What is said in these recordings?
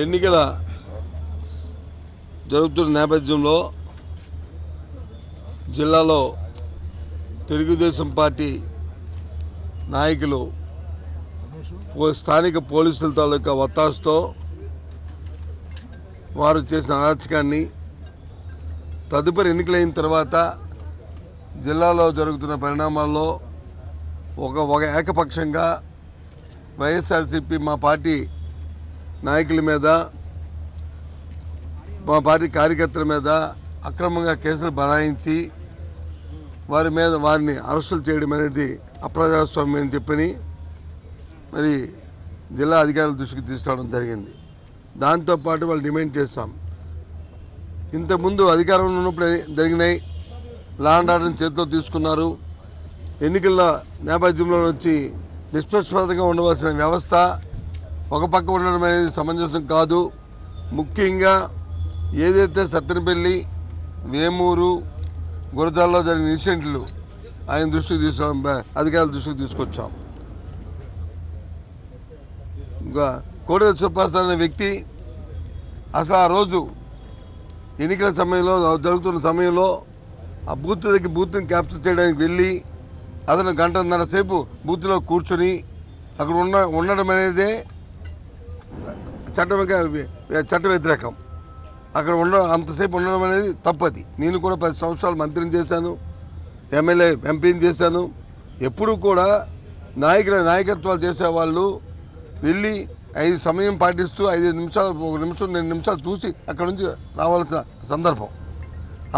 ఎన్నికల జరుగుతున్న నేపథ్యంలో జిల్లాలో తెలుగుదేశం పార్టీ నాయకులు స్థానిక పోలీసుల తాలూకా ఒత్తాసుతో వారు చేసిన అరాచకాన్ని తదుపరి ఎన్నికలైన తర్వాత జిల్లాలో జరుగుతున్న పరిణామాల్లో ఒక ఏకపక్షంగా వైఎస్ఆర్సీపీ మా పార్టీ నాయకుల మీద మా పార్టీ కార్యకర్తల మీద అక్రమంగా కేసులు బనాయించి వారిని అరెస్టులు చేయడం అనేది అప్రజాస్వామ్యం అని చెప్పని మరి జిల్లా అధికారుల దృష్టికి తీసుకురావడం జరిగింది. దాంతోపాటు వాళ్ళు డిమాండ్ చేస్తాం, ఇంతకుముందు అధికారంలో ఉన్నప్పుడు జరిగినాయి, లా అండ్ ఆర్డర్ని చేతిలో తీసుకున్నారు. ఎన్నికల నేపథ్యంలో వచ్చి నిష్పక్షపాతంగా ఉండవలసిన వ్యవస్థ ఒక పక్క ఉండడం అనేది సమంజసం కాదు. ముఖ్యంగా ఏదైతే సత్తెనపల్లి, వేమూరు, గురజాల్లో జరిగిన ఇన్సిడెంట్లు ఆయన దృష్టికి తీసుకురావడం, అధికారుల దృష్టికి తీసుకొచ్చాం. ఇంకా కోడెల సుభాష్ అనే వ్యక్తి అసలు ఆ రోజు ఎన్నికల సమయంలో జరుగుతున్న సమయంలో ఆ బూత్ని క్యాప్చర్ చేయడానికి వెళ్ళి అతను గంటన్నర సేపు బూత్లో కూర్చొని అక్కడ ఉండడం అనేదే చట్ట వ్యతిరేకం. అక్కడ అంతసేపు ఉండడం అనేది తప్పది. నేను కూడా 10 సంవత్సరాలు మంత్రిని చేశాను, ఎంపీని చేశాను. ఎప్పుడు కూడా నాయకత్వాలు చేసేవాళ్ళు వెళ్ళి 5 సమయం పాటిస్తూ 5 నిమిషాలు, 1 నిమిషం 2 నిమిషాలు చూసి అక్కడ నుంచి రావాల్సిన సందర్భం.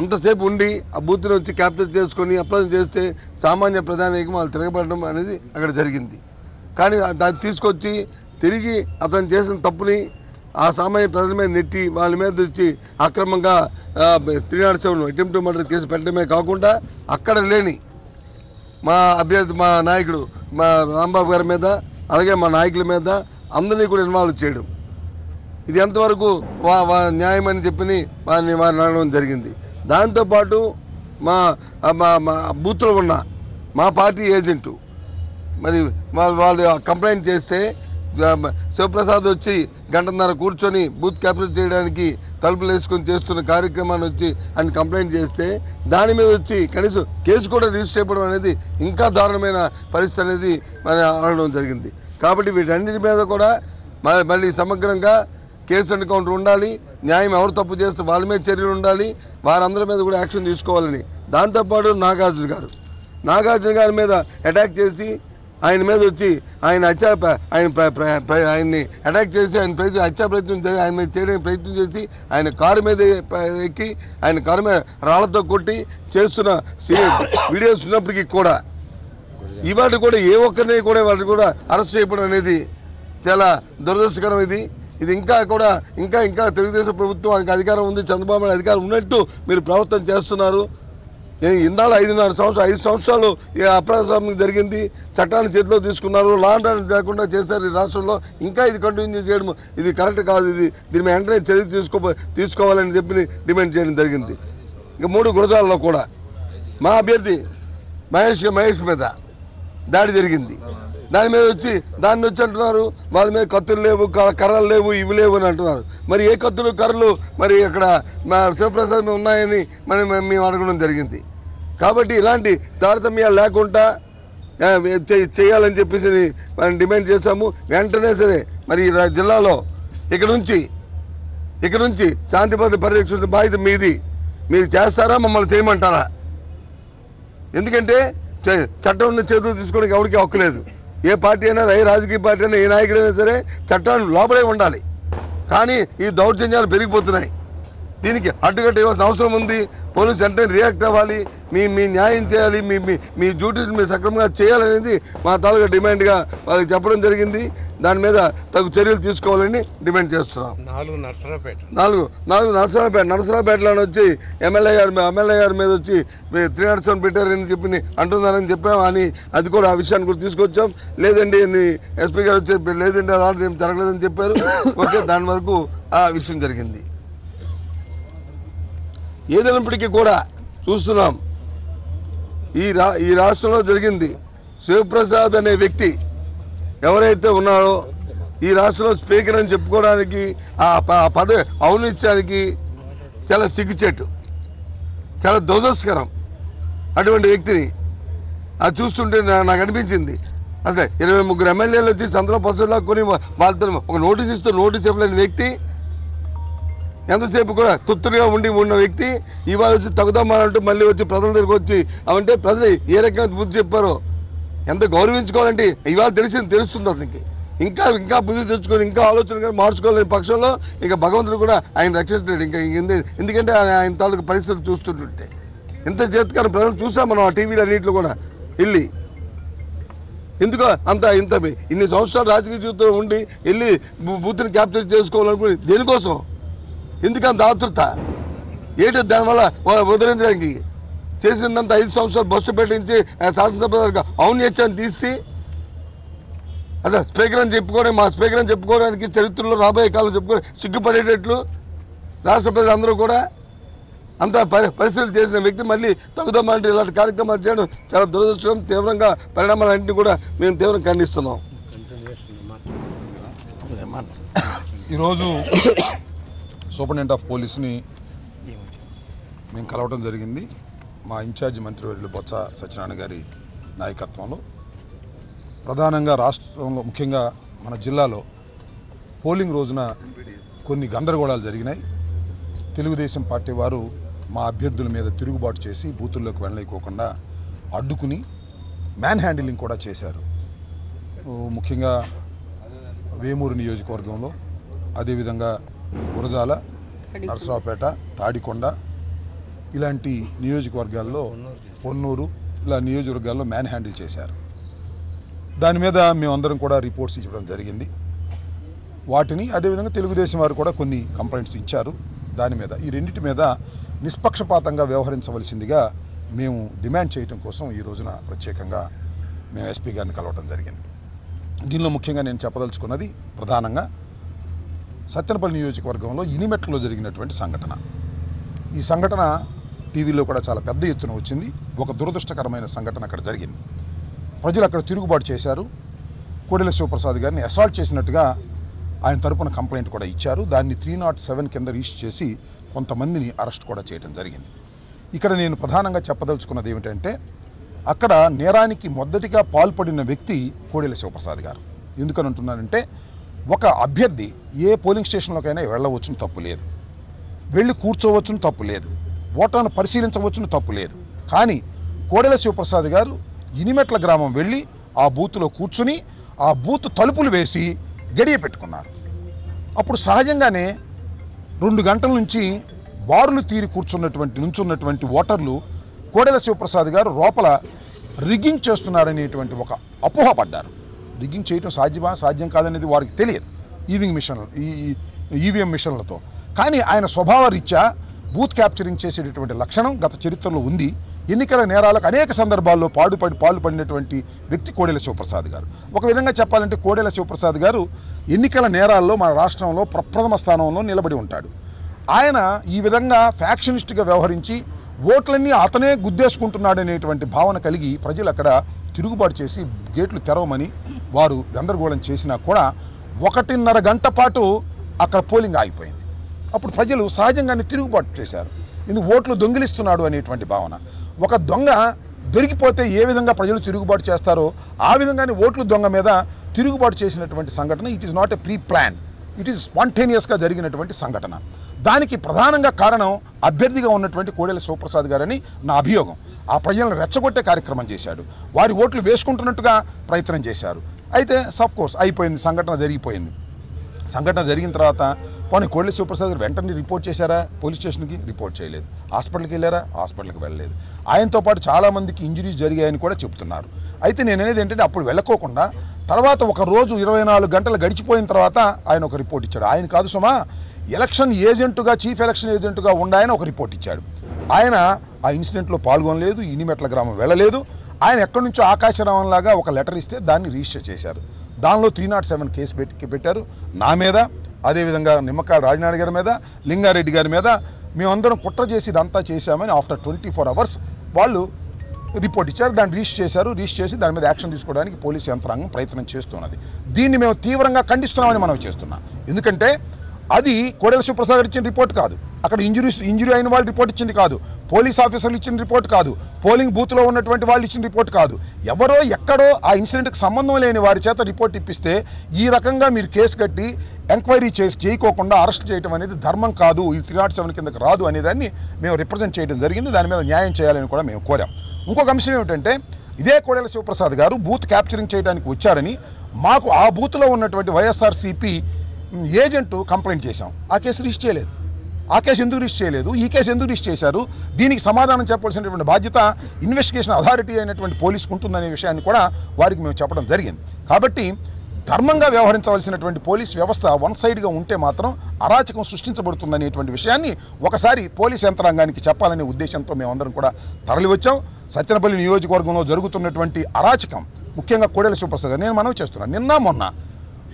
అంతసేపు ఉండి ఆ బూత్ని వచ్చి క్యాప్చర్ చేసుకొని అప్లై చేస్తే సామాన్య ప్రధానికం వాళ్ళు తిరగబడడం అనేది అక్కడ జరిగింది. కానీ దాన్ని తీసుకొచ్చి తిరిగి అతను చేసిన తప్పుని ఆ సామాన్య ప్రజల మీద నెట్టి వాళ్ళ మీద వచ్చి అక్రమంగా 307 అటెంప్ట్ మర్డర్ కేసు పెట్టడమే కాకుండా అక్కడ లేని మా అభ్యర్థి, మా నాయకుడు, మా రాంబాబు గారి మీద, అలాగే మా నాయకుల మీద అందరినీ కూడా ఇన్వాల్వ్ చేయడం, ఇది ఎంతవరకు న్యాయం అని చెప్పి వారిని అడగడం జరిగింది. దాంతోపాటు మా బూత్లో ఉన్న మా పార్టీ ఏజెంటు మరి వాళ్ళు కంప్లైంట్ చేస్తే శివప్రసాద్ వచ్చి గంటన్నర కూర్చొని బూత్ క్యాప్చర్ చేయడానికి తలుపులు వేసుకొని చేస్తున్న కార్యక్రమాన్ని వచ్చి ఆయన కంప్లైంట్ చేస్తే దాని మీద వచ్చి కనీసం కేసు కూడా రిజిస్టర్ చేయడం అనేది ఇంకా దారుణమైన పరిస్థితి అనేది మరి అనడం జరిగింది. కాబట్టి వీటన్నిటి మీద కూడా మళ్ళీ సమగ్రంగా కేసు ఎన్కౌంటర్ ఉండాలి, న్యాయం ఎవరు తప్పు చేస్తే వాళ్ళ మీద చర్యలు ఉండాలి, వారందరి మీద కూడా యాక్షన్ తీసుకోవాలని. దాంతోపాటు నాగార్జున గారి మీద అటాక్ చేసి ఆయన మీద వచ్చి ఆయన్ని అటాక్ చేసి హత్యా ప్రయత్నం చేసి ఆయన మీద చేయడానికి ప్రయత్నం చేసి ఆయన కారు మీద ఎక్కి ఆయన కారు మీద రాళ్లతో కొట్టి చేస్తున్న వీడియోస్ ఉన్నప్పటికీ కూడా ఇవాటి కూడా ఏ ఒక్కరిని కూడా వాళ్ళు కూడా అరెస్ట్ చేయడం అనేది చాలా దురదృష్టకరం. ఇది ఇంకా తెలుగుదేశం ప్రభుత్వం అధికారం ఉంది, చంద్రబాబు నాయుడు అధికారం ఉన్నట్టు మీరు ప్రవర్తన చేస్తున్నారు. ఇందాల 5 సంవత్సరాలు అప్రజాస్వామ్యం జరిగింది, చట్టాన్ని చేతిలో తీసుకున్నారు, లా అండ్ ఆర్డర్ లేకుండా చేశారు ఈ రాష్ట్రంలో. ఇంకా ఇది కంటిన్యూ చేయడం ఇది కరెక్ట్ కాదు. దీని మీద వెంటనే చర్య తీసుకోవాలని చెప్పి డిమాండ్ చేయడం జరిగింది. ఇంకా 3 గురజాలలో కూడా మా అభ్యర్థి మహేష్ మీద దాడి జరిగింది. దాన్ని వచ్చి అంటున్నారు వాళ్ళ మీద కత్తులు లేవు, కర్రలు లేవు, ఇవి లేవు అని అంటున్నారు. మరి ఏ కత్తులు కర్రలు మరి అక్కడ మా శివప్రసాద్ మీద ఉన్నాయని మేము అడగడం జరిగింది. కాబట్టి ఇలాంటి తారతమ్యాలు లేకుండా చేయాలని చెప్పేసి మనం డిమాండ్ చేశాము. వెంటనే సరే మరి జిల్లాలో ఇక్కడ నుంచి శాంతి భద్రత పరిరక్షణ బాధ్యత మీది, మీరు చేస్తారా మమ్మల్ని చేయమంటారా? ఎందుకంటే చట్టం చేతులు తీసుకోవడానికి ఎవరికి హక్కు లేదు. ఏ పార్టీ అయినా, ఏ రాజకీయ పార్టీ అయినా, ఏ నాయకుడైనా సరే చట్టాన్ని లోపలే ఉండాలి. కానీ ఈ దౌర్జన్యాలు పెరిగిపోతున్నాయి. దీనికి అడ్డుకట్ట ఇవ్వాల్సిన అవసరం ఉంది. పోలీసు వెంటనే రియాక్ట్ అవ్వాలి, మీ న్యాయం చేయాలి, మీ డ్యూటీస్ మీరు సక్రమంగా చేయాలనేది మా తాలూకా డిమాండ్గా వాళ్ళకి చెప్పడం జరిగింది. దాని మీద తగు చర్యలు తీసుకోవాలని డిమాండ్ చేస్తున్నాం. 4 నరసరావుపేటలో వచ్చి ఎమ్మెల్యే గారి మీద వచ్చి 307 పెట్టారని చెప్పి అంటున్నారని చెప్పాము. అని అది కూడా ఆ విషయాన్ని కూడా తీసుకొచ్చాం. లేదండి ఎస్పీ గారు వచ్చి లేదండి అలాంటిది ఏం జరగలేదని చెప్పారు. ఓకే, దాని వరకు ఆ విషయం జరిగింది. ఏదైనప్పటికీ కూడా చూస్తున్నాం ఈ రాష్ట్రంలో జరిగింది. శివప్రసాద్ అనే వ్యక్తి ఎవరైతే ఉన్నారో ఈ రాష్ట్రంలో స్పీకర్ అని చెప్పుకోవడానికి ఆ పదవి అవనించడానికి చాలా సిగ్గుచేటు, చాలా దురదృష్టకరం. అటువంటి వ్యక్తిని అది చూస్తుంటే నాకు అనిపించింది, అసలు 23 ఎమ్మెల్యేలు వచ్చి సంతలో పసులా కొని వాళ్ళతో ఒక నోటీస్ ఇస్తూ నోటీస్ ఇవ్వలేని వ్యక్తి, ఎంతసేపు కూడా తుత్తులుగా ఉన్న వ్యక్తి ఇవాళ వచ్చి తగుదమ్మాలంటూ మళ్ళీ వచ్చి ప్రజల దగ్గరికి వచ్చి అవంటే ప్రజలు ఏ రకంగా బుద్ధి చెప్పారో ఎంత గౌరవించుకోవాలంటే ఇవాళ తెలుస్తుంది అతనికి. ఇంకా బుద్ధి తెచ్చుకొని ఇంకా ఆలోచన మార్చుకోలేని పక్షంలో ఇక భగవంతుడు కూడా ఆయన రక్షించలేడు. ఇంకా ఎందుకంటే ఆయన తాలూకు పరిస్థితులు చూస్తుంటుంటే ఎంత చేతకాలం ప్రజలు చూసాం మనం ఆ టీవీలో అన్నింటిలో కూడా వెళ్ళి. ఎందుకో ఇంత ఇన్ని సంవత్సరాలు రాజకీయ జీవితంలో ఉండి వెళ్ళి బూత్ని క్యాప్చర్ చేసుకోవాలనుకుని దేనికోసం, ఎందుకంత ఆతృత ఏంటో దానివల్ల వదిలించడానికి చేసిందంత 5 సంవత్సరాలు బస్సు పెట్టించి శాసనసభ ఔన్నత్యాన్ని తీసి అసలు స్పీకర్ అని చెప్పుకోవడం మా స్పీకర్ అని చెప్పుకోవడానికి చరిత్రలో రాబోయే కాలం చెప్పుకోవడం సిగ్గుపడేటట్లు రాష్ట్ర ప్రజలు అందరూ కూడా అంత పరిస్థితులు చేసిన వ్యక్తి మళ్ళీ తగుదమ్మంటే ఇలాంటి కార్యక్రమాలు చేయడం చాలా దురదృష్టం. తీవ్రంగా పరిణామాలన్నింటినీ కూడా మేము తీవ్రంగా ఖండిస్తున్నాం. ఈరోజు సూపరింటెండెంట్ ఆఫ్ పోలీస్ని మేము కలవడం జరిగింది. మా ఇన్ఛార్జి మంత్రివర్యులు బొత్స సత్యనారాయణ గారి నాయకత్వంలో ప్రధానంగా రాష్ట్రంలో ముఖ్యంగా మన జిల్లాలో పోలింగ్ రోజున కొన్ని గందరగోళాలు జరిగినాయి. తెలుగుదేశం పార్టీ వారు మా అభ్యర్థుల మీద తిరుగుబాటు చేసి బూతుల్లోకి వెళ్ళలేకోకుండా అడ్డుకుని మ్యాన్ హ్యాండిలింగ్ కూడా చేశారు. ముఖ్యంగా వేమూరు నియోజకవర్గంలో, అదేవిధంగా గురజాల, నరసరావుపేట, తాడికొండ ఇలాంటి నియోజకవర్గాల్లో, పొన్నూరు ఇలా నియోజకవర్గాల్లో మ్యాన్ హ్యాండిల్ చేశారు. దాని మీద మేమందరం కూడా రిపోర్ట్స్ ఇవ్వడం జరిగింది. వాటిని అదేవిధంగా తెలుగుదేశం వారు కూడా కొన్ని కంప్లైంట్స్ ఇచ్చారు. దాని మీద ఈ రెండింటి మీద నిష్పక్షపాతంగా వ్యవహరించవలసిందిగా మేము డిమాండ్ చేయడం కోసం ఈ రోజున ప్రత్యేకంగా మేము ఎస్పీ గారిని కలవడం జరిగింది. దీనిలో ముఖ్యంగా నేను చెప్పదలుచుకున్నది ప్రధానంగా సత్తెనపల్లి నియోజకవర్గంలో ఇనిమెట్లలో జరిగినటువంటి సంఘటన. ఈ సంఘటన టీవీలో కూడా చాలా పెద్ద ఎత్తున వచ్చింది. ఒక దురదృష్టకరమైన సంఘటన అక్కడ జరిగింది. ప్రజలు అక్కడ తిరుగుబాటు చేశారు. కోడెల శివప్రసాద్ గారిని అసాల్ట్ చేసినట్టుగా ఆయన తరపున కంప్లైంట్ కూడా ఇచ్చారు. దాన్ని 307 కింద రిజిస్టర్ చేసి కొంతమందిని అరెస్ట్ కూడా చేయడం జరిగింది. ఇక్కడ నేను ప్రధానంగా చెప్పదలుచుకున్నది ఏమిటంటే, అక్కడ నేరానికి మొదటిగా పాల్పడిన వ్యక్తి కోడెల శివప్రసాద్ గారు. ఎందుకని అంటున్నానంటే, ఒక అభ్యర్థి ఏ పోలింగ్ స్టేషన్లోకైనా వెళ్ళవచ్చును తప్పు లేదు, వెళ్ళి కూర్చోవచ్చును తప్పు లేదు, ఓటర్ను పరిశీలించవచ్చును తప్పు లేదు. కానీ కోడెల శివప్రసాద్ గారు ఇనిమెట్ల గ్రామం వెళ్ళి ఆ బూత్లో కూర్చుని ఆ బూత్ తలుపులు వేసి గడియ పెట్టుకున్నారు. అప్పుడు సహజంగానే 2 గంటల నుంచి బారులు తీరి నుంచున్నటువంటి ఓటర్లు కోడెల శివప్రసాద్ గారు లోపల రిగ్గింగ్ చేస్తున్నారనేటువంటి ఒక అపోహపడ్డారు. రిగ్గింగ్ చేయడం సాధ్యం కాదనేది వారికి తెలియదు ఈవీఎం మిషన్లతో. కానీ ఆయన స్వభావ రీత్యా బూత్ క్యాప్చరింగ్ చేసేటటువంటి లక్షణం గత చరిత్రలో ఉంది. ఎన్నికల నేరాలకు అనేక సందర్భాల్లో పాల్పడినటువంటి వ్యక్తి కోడెల శివప్రసాద్ గారు. ఒక విధంగా చెప్పాలంటే కోడెల శివప్రసాద్ గారు ఎన్నికల నేరాల్లో మన రాష్ట్రంలో ప్రప్రథమ స్థానంలో నిలబడి ఉంటాడు. ఆయన ఈ విధంగా ఫ్యాక్షనిస్ట్గా వ్యవహరించి ఓట్లన్నీ అతనే గుద్దేసుకుంటున్నాడనేటువంటి భావన కలిగి ప్రజలు అక్కడ తిరుగుబాటు చేసి గేట్లు తెరవమని వారు గందరగోళం చేసినా కూడా 1.5 గంట పాటు అక్కడ పోలింగ్ ఆగిపోయింది. అప్పుడు ప్రజలు సహజంగానే తిరుగుబాటు చేశారు. ఇది ఓట్లు దొంగిలిస్తున్నాడు అనేటువంటి భావన. ఒక దొంగ దొరికిపోతే ఏ విధంగా ప్రజలు తిరుగుబాటు చేస్తారో ఆ విధంగానే ఓట్లు దొంగ మీద తిరుగుబాటు చేసినటువంటి సంఘటన. It is not a pre plan, it is స్పాంటేనియస్గా జరిగినటువంటి సంఘటన. దానికి ప్రధానంగా కారణం అభ్యర్థిగా ఉన్నటువంటి కోడెల శివప్రసాద్ గారని నా అభియోగం. ఆ ప్రజలను రెచ్చగొట్టే కార్యక్రమం చేశాడు. వారి ఓట్లు వేసుకుంటున్నట్టుగా ప్రయత్నం చేశారు. అయితే సఫ్కోర్స్ అయిపోయింది, సంఘటన జరిగిపోయింది. సంఘటన జరిగిన తర్వాత పోనీ కోడెల శివప్రసాద్ గారు వెంటనే రిపోర్ట్ చేశారా పోలీస్ స్టేషన్కి? రిపోర్ట్ చేయలేదు. హాస్పిటల్కి వెళ్ళారా? హాస్పిటల్కి వెళ్ళలేదు. ఆయనతో పాటు చాలామందికి ఇంజరీస్ జరిగాయని కూడా చెప్తున్నారు. అయితే నేను అనేది ఏంటంటే అప్పుడు వెళ్ళకోకుండా తర్వాత ఒక రోజు 24 గంటలు గడిచిపోయిన తర్వాత ఆయన ఒక రిపోర్ట్ ఇచ్చాడు. ఆయన కాదు సుమా, ఎలక్షన్ ఏజెంటుగా, చీఫ్ ఎలక్షన్ ఏజెంటుగా ఉండాయని ఒక రిపోర్ట్ ఇచ్చాడు. ఆయన ఆ ఇన్సిడెంట్లో పాల్గొనలేదు, ఇనిమెట్ల గ్రామం వెళ్ళలేదు. ఆయన ఎక్కడి నుంచో ఆకాశరామంలాగా ఒక లెటర్ ఇస్తే దాన్ని రిజిస్టర్ చేశారు. దానిలో 307 కేసు పెట్టారు నా మీద, అదేవిధంగా నిమ్మకాయల రాజనారాయణ గారి మీద, లింగారెడ్డి గారి మీద. మేమందరం కుట్ర చేసి ఇదంతా చేశామని ఆఫ్టర్ 24 అవర్స్ వాళ్ళు రిపోర్ట్ ఇచ్చారు, దాన్ని రిజిస్టర్ చేశారు. రిజిస్టర్ చేసి దాని మీద యాక్షన్ తీసుకోవడానికి పోలీసు యంత్రాంగం ప్రయత్నం చేస్తున్నది. దీన్ని మేము తీవ్రంగా ఖండిస్తున్నామని మనం చేస్తున్నాం. ఎందుకంటే అది కోడెల శివప్రసాద్ గారు ఇచ్చిన రిపోర్ట్ కాదు, అక్కడ ఇంజురీ అయిన వాళ్ళు రిపోర్ట్ ఇచ్చింది కాదు, పోలీస్ ఆఫీసర్లు ఇచ్చిన రిపోర్ట్ కాదు, పోలింగ్ బూత్లో ఉన్నటువంటి వాళ్ళు ఇచ్చిన రిపోర్ట్ కాదు. ఎవరో ఎక్కడో ఆ ఇన్సిడెంట్కి సంబంధం లేని వారి చేత రిపోర్ట్ ఇప్పిస్తే ఈ రకంగా మీరు కేసు కట్టి ఎంక్వైరీ చేయకోకుండా అరెస్ట్ చేయడం అనేది ధర్మం కాదు, ఈ 307 కిందకి రాదు అనేదాన్ని మేము రిప్రజెంట్ చేయడం జరిగింది. దాని మీద న్యాయం చేయాలని కూడా మేము కోరాం. ఇంకొక అంశం ఏమిటంటే ఇదే కోడెల శివప్రసాద్ గారు బూత్ క్యాప్చరింగ్ చేయడానికి వచ్చారని మాకు ఆ బూత్లో ఉన్నటువంటి వైఎస్ఆర్సీపీ ఏజెంట్ కంప్లైంట్ చేశాం. ఆ కేసు రిజిస్టర్ చేయలేదు. ఆ కేసు ఎందుకు రిజిస్టర్ చేయలేదు, ఈ కేసు ఎందుకు రిజిస్టర్ చేశారు, దీనికి సమాధానం చెప్పాల్సినటువంటి బాధ్యత ఇన్వెస్టిగేషన్ అథారిటీ అయినటువంటి పోలీసుకు ఉంటుందనే విషయాన్ని కూడా వారికి మేము చెప్పడం జరిగింది. కాబట్టి ధర్మంగా వ్యవహరించవలసినటువంటి పోలీస్ వ్యవస్థ వన్ సైడ్గా ఉంటే మాత్రం అరాచకం సృష్టించబడుతుందనేటువంటి విషయాన్ని ఒకసారి పోలీస్ యంత్రాంగానికి చెప్పాలనే ఉద్దేశంతో మేమందరం కూడా తరలివచ్చాం. సత్తెనపల్లి నియోజకవర్గంలో జరుగుతున్నటువంటి అరాచకం ముఖ్యంగా కోడెల శివప్రసాద్ గారు నేను మనవి చేస్తున్నాను, నిన్న మొన్న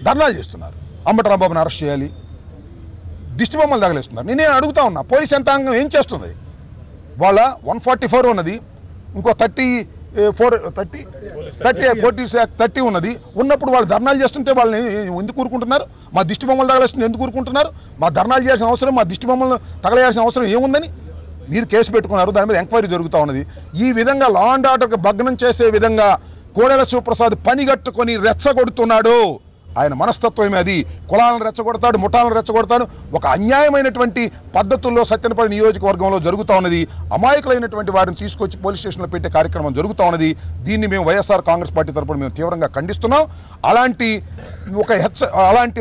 ధర్నాలు చేస్తున్నారు, అంబటి రాంబాబుని అరెస్ట్ చేయాలి, దిష్టి బొమ్మలు తగలేస్తున్నారు. నేను అడుగుతా ఉన్నా పోలీస్ యంత్రాంగం ఏం చేస్తుంది? వాళ్ళ 144 ఉన్నది, ఇంకో 30 ఉన్నది. ఉన్నప్పుడు వాళ్ళు ధర్నాలు చేస్తుంటే వాళ్ళని ఎందుకు ఊరుకుంటున్నారు? మా దిష్టి బొమ్మలు తగలేస్తుంది ఎందుకు ఊరుకుంటున్నారు? మా ధర్నాలు చేయాల్సిన అవసరం, మా దిష్టి బొమ్మలు తగలేయాల్సిన అవసరం ఏముందని మీరు కేసు పెట్టుకున్నారు. దాని మీద ఎంక్వైరీ జరుగుతూ ఉన్నది. ఈ విధంగా లా అండ్ ఆర్డర్కి భగ్నం చేసే విధంగా కోడెల శివప్రసాద్ పనిగట్టుకొని రెచ్చగొడుతున్నాడు. ఆయన మనస్తత్వమే అది. కులాలను రెచ్చగొడతాడు, ముఠాలను రెచ్చగొడతాడు. ఒక అన్యాయమైనటువంటి పద్ధతుల్లో సత్తెనపల్లి నియోజకవర్గంలో జరుగుతూ ఉన్నది. అమాయకులైనటువంటి వారిని తీసుకొచ్చి పోలీస్ స్టేషన్లో పెట్టే కార్యక్రమం జరుగుతూ ఉన్నది. దీన్ని మేము వైఎస్ఆర్ కాంగ్రెస్ పార్టీ తరఫున మేము తీవ్రంగా ఖండిస్తున్నాం. అలాంటి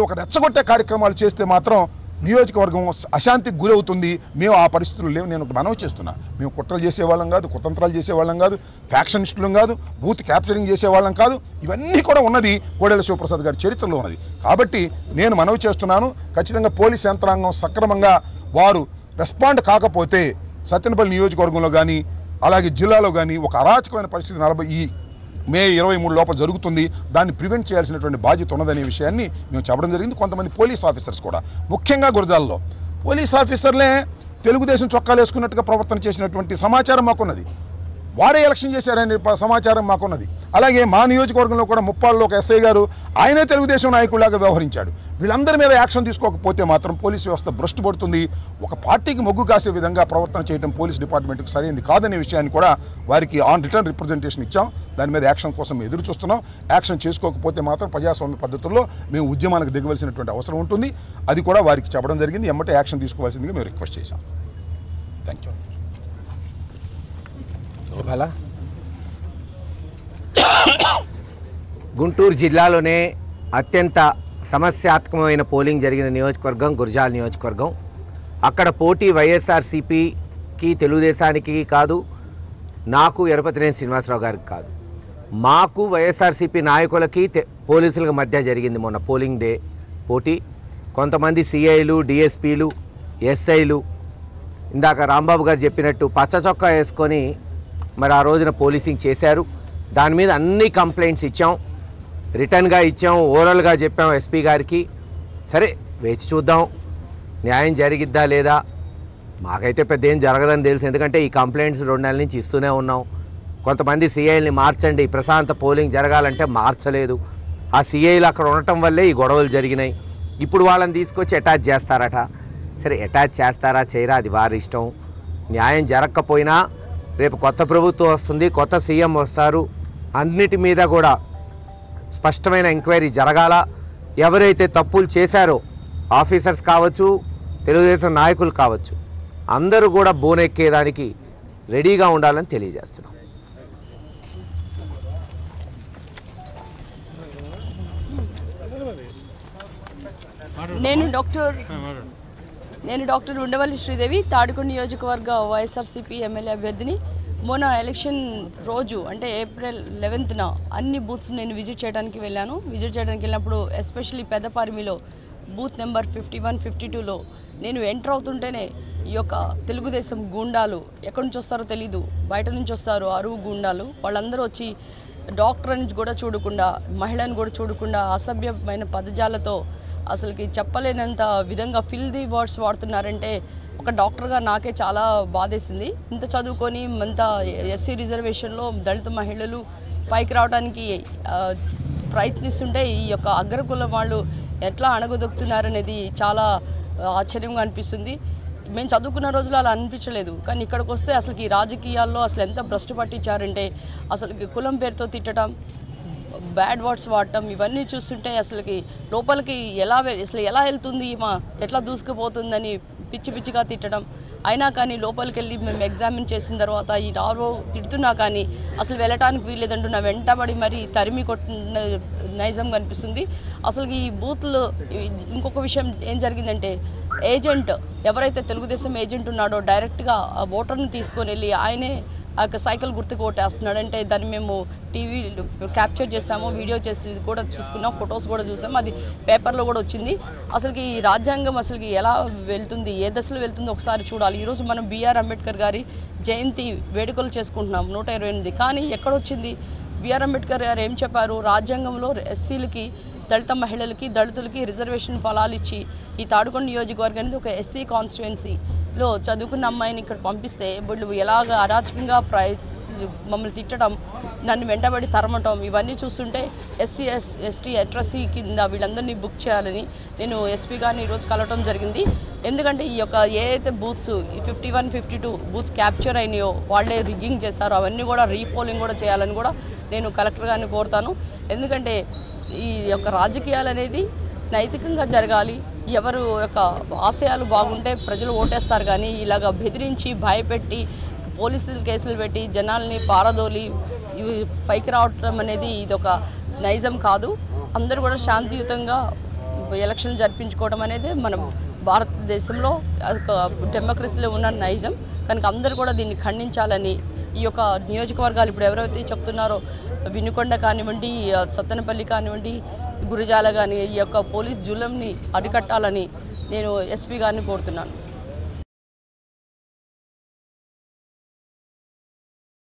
ఒక రెచ్చగొట్టే కార్యక్రమాలు చేస్తే మాత్రం నియోజకవర్గం అశాంతికి గురవుతుంది. మేము ఆ పరిస్థితులు లేవు. నేను ఒక మనవి చేస్తున్నా, మేము కుట్రలు చేసేవాళ్ళం కాదు, కుతంత్రాలు చేసేవాళ్ళం కాదు, ఫ్యాక్షనిస్టులం కాదు, బూత్ క్యాప్చరింగ్ చేసేవాళ్ళం కాదు. ఇవన్నీ కూడా ఉన్నది కోడెల శివప్రసాద్ గారి చరిత్రలో ఉన్నది. కాబట్టి నేను మనవి చేస్తున్నాను, ఖచ్చితంగా పోలీస్ యంత్రాంగం సక్రమంగా వారు రెస్పాండ్ కాకపోతే సత్తెనపల్లి నియోజకవర్గంలో కానీ అలాగే జిల్లాలో కానీ ఒక అరాచకమైన పరిస్థితి మే 23 లోపల జరుగుతుంది. దాన్ని ప్రివెంట్ చేయాల్సినటువంటి బాధ్యత ఉన్నదనే విషయాన్ని మేము చెప్పడం జరిగింది. కొంతమంది పోలీస్ ఆఫీసర్స్ కూడా, ముఖ్యంగా గురజాలలో పోలీస్ ఆఫీసర్లే తెలుగుదేశం చొక్కాలు వేసుకున్నట్టుగా ప్రవర్తన చేసినటువంటి సమాచారం మాకున్నది. వారే ఎలక్షన్ చేశారనే సమాచారం మాకున్నది. అలాగే మా నియోజకవర్గంలో కూడా ముప్పాళ్ళలో ఒక ఎస్ఐ గారు ఆయనే తెలుగుదేశం నాయకుడిలాగా వ్యవహరించాడు. వీళ్ళందరి మీద యాక్షన్ తీసుకోకపోతే మాత్రం పోలీస్ వ్యవస్థ భ్రష్టు పడుతుంది. ఒక పార్టీకి మొగ్గు కాసే విధంగా ప్రవర్తన చేయడం పోలీస్ డిపార్ట్మెంట్కి సరైనది కాదనే విషయాన్ని కూడా వారికి ఆన్ రిటర్న్ రిప్రజెంటేషన్ ఇచ్చాం. దాని మీద యాక్షన్ కోసం ఎదురు చూస్తున్నాం. యాక్షన్ చేసుకోకపోతే మాత్రం ప్రజాస్వామ్య పద్ధతుల్లో మేము ఉద్యమానికి దిగవలసినటువంటి అవసరం ఉంటుంది. అది కూడా వారికి చెప్పడం జరిగింది. ఎమ్మటే యాక్షన్ తీసుకోవాల్సిందిగా మేము రిక్వెస్ట్ చేశాం. Thank you. గుంటూరు జిల్లాలోనే అత్యంత సమస్యాత్మకమైన పోలింగ్ జరిగిన నియోజకవర్గం గురజాల నియోజకవర్గం. అక్కడ పోటీ వైఎస్ఆర్సీపీకి తెలుగుదేశానికి కాదు, నాకు ఎరపతినేని శ్రీనివాసరావు గారికి కాదు, మాకు వైఎస్ఆర్సీపీ నాయకులకి పోలీసులకు మధ్య జరిగింది మొన్న పోలింగ్ డే పోటీ. కొంతమంది సిఐలు, డిఎస్పీలు, ఎస్ఐలు ఇందాక రాంబాబు గారు చెప్పినట్టు పచ్చ చొక్కా వేసుకొని మరి ఆ రోజున పోలీసింగ్ చేశారు. దాని మీద అన్ని కంప్లైంట్స్ ఇచ్చాం, రిటర్న్గా ఇచ్చాం, ఓరల్గా చెప్పాం ఎస్పీ గారికి. సరే వేచి చూద్దాం న్యాయం జరిగిద్దా లేదా. మాకైతే పెద్ద ఏం జరగదని తెలుసు, ఎందుకంటే ఈ కంప్లైంట్స్ 2 నెలల నుంచి ఇస్తూనే ఉన్నాం. కొంతమంది సిఐల్ని మార్చండి, ప్రశాంత పోలింగ్ జరగాలంటే మార్చలేదు. ఆ సిఐలు అక్కడ ఉండటం వల్లే ఈ గొడవలు జరిగినాయి. ఇప్పుడు వాళ్ళని తీసుకొచ్చి అటాచ్ చేస్తారట. సరే అటాచ్ చేస్తారా చేయరా అది వారి ఇష్టం. న్యాయం జరగకపోయినా రేపు కొత్త ప్రభుత్వం వస్తుంది, కొత్త సీఎం వస్తారు, అన్నిటి మీద కూడా స్పష్టమైన ఎంక్వైరీ జరగాల. ఎవరైతే తప్పులు చేశారో ఆఫీసర్స్ కావచ్చు, తెలుగుదేశం నాయకులు కావచ్చు, అందరూ కూడా బోనెక్కేదానికి రెడీగా ఉండాలని తెలియజేస్తున్నాం. నేను డాక్టర్ ఉండవల్లి శ్రీదేవి, తాడికొండ నియోజకవర్గ వైఎస్ఆర్సీపీ ఎమ్మెల్యే అభ్యర్థిని. మొన్న ఎలక్షన్ రోజు అంటే ఏప్రిల్ 11న అన్ని బూత్స్ నేను విజిట్ చేయడానికి వెళ్ళినప్పుడు ఎస్పెషల్లీ పెద్దపారిమిలో బూత్ నెంబర్ 51, 52లో నేను ఎంటర్ అవుతుంటేనే ఈ యొక్క తెలుగుదేశం గూండాలు ఎక్కడి నుంచి వస్తారో తెలీదు, బయట నుంచి వస్తారు అరువు గూండాలు. వాళ్ళందరూ వచ్చి డాక్టర్ అని కూడా చూడకుండా, మహిళను కూడా చూడకుండా అసభ్యమైన పదజాలతో అసలుకి చెప్పలేనంత విధంగా ఫిల్దీ వర్డ్స్ వాడుతున్నారంటే ఒక డాక్టర్గా నాకే చాలా బాధేసింది. ఇంత చదువుకొని ఇంత ఎస్సీ రిజర్వేషన్లో దళిత మహిళలు పైకి రావడానికి ప్రయత్నిస్తుంటే ఈ యొక్క అగ్రకులం వాళ్ళు ఎట్లా అణగదొక్కుతున్నారనేది చాలా ఆశ్చర్యంగా అనిపిస్తుంది. మేము చదువుకున్న రోజులు అలా అనిపించలేదు, కానీ ఇక్కడికి వస్తే అసలుకి రాజకీయాల్లో అసలు ఎంత భ్రష్టు పట్టించారంటే అసలుకి కులం పేరుతో తిట్టడం, బ్యాడ్ వర్డ్స్ వాడటం, ఇవన్నీ చూస్తుంటే అసలుకి లోపలికి అసలు ఎలా వెళ్తుంది మా ఎట్లా దూసుకుపోతుందని పిచ్చి పిచ్చిగా తిట్టడం. అయినా కానీ లోపలికి వెళ్ళి మేము ఎగ్జామిన్ చేసిన తర్వాత ఈ ఆరో తిడుతున్నా కానీ అసలు వెళ్ళటానికి వీల్లేదంటున్నా వెంటబడి మరి తరిమి కొట్టిన నైజం కనిపిస్తుంది. అసలు ఈ బూత్లో ఇంకొక విషయం ఏం జరిగిందంటే ఏజెంట్ ఎవరైతే తెలుగుదేశం ఏజెంట్ ఉన్నాడో డైరెక్ట్గా ఆ ఓటర్ని తీసుకొని వెళ్ళి ఆయనే ఆ సైకిల్ గుర్తుకు ఓటేస్తున్నాడు. అంటే దాన్ని మేము టీవీ క్యాప్చర్ చేసాము, వీడియో చేసి కూడా చూసుకున్నాం, ఫొటోస్ కూడా చూసాము, అది పేపర్లో కూడా వచ్చింది. అసలుకి ఈ రాజ్యాంగం అసలుకి ఎలా వెళ్తుంది, ఏ దశలో వెళ్తుందో ఒకసారి చూడాలి. ఈరోజు మనం బిఆర్ అంబేద్కర్ గారి జయంతి వేడుకలు చేసుకుంటున్నాం 128, కానీ ఎక్కడొచ్చింది? బిఆర్ అంబేద్కర్ గారు ఏం చెప్పారు? రాజ్యాంగంలో ఎస్సీలకి, దళిత మహిళలకి, దళితులకి రిజర్వేషన్ ఫలాలు ఇచ్చి ఈ తాడుకొండ నియోజకవర్గం అనేది ఒక ఎస్సీ కాన్స్టిట్యుయెన్సీలో చదువుకున్న అమ్మాయిని ఇక్కడ పంపిస్తే వీళ్ళు ఎలాగ అరాచకంగా మమ్మల్ని తిట్టడం, నన్ను వెంటబడి తరమటం, ఇవన్నీ చూస్తుంటే ఎస్సీ ఎస్టీ అట్రసీ కింద వీళ్ళందరినీ బుక్ చేయాలని నేను ఎస్పీ గారిని ఈరోజు కలవటం జరిగింది. ఎందుకంటే ఈ యొక్క ఏదైతే బూత్స్ 51, 52 బూత్స్ క్యాప్చర్ అయినాయో వాళ్ళే రిగ్గింగ్ చేశారో అవన్నీ కూడా రీపోలింగ్ కూడా చేయాలని కూడా నేను కలెక్టర్ గారిని కోరుతాను. ఎందుకంటే ఈ యొక్క రాజకీయాలు అనేది నైతికంగా జరగాలి. ఎవరు యొక్క ఆశయాలు బాగుంటే ప్రజలు ఓటేస్తారు, కానీ ఇలాగ బెదిరించి భయపెట్టి పోలీసులు కేసులు పెట్టి జనాల్ని పారదోలి పైకి రావటం అనేది ఇది ఒక నైజం కాదు. అందరూ కూడా శాంతియుతంగా ఎలక్షన్ జరిపించుకోవడం అనేది మనం భారతదేశంలో ఒక డెమోక్రసీలో ఉన్న నైజం. కనుక అందరూ కూడా దీన్ని ఖండించాలని ఈ యొక్క నియోజకవర్గాలు ఇప్పుడు ఎవరైతే చెప్తున్నారో వినుకొండ కానివ్వండి, సత్తెనపల్లి కానివ్వండి, గురిజాల కానీ ఈ యొక్క పోలీస్ జులంని అరికట్టాలని నేను ఎస్పీ గారిని కోరుతున్నాను.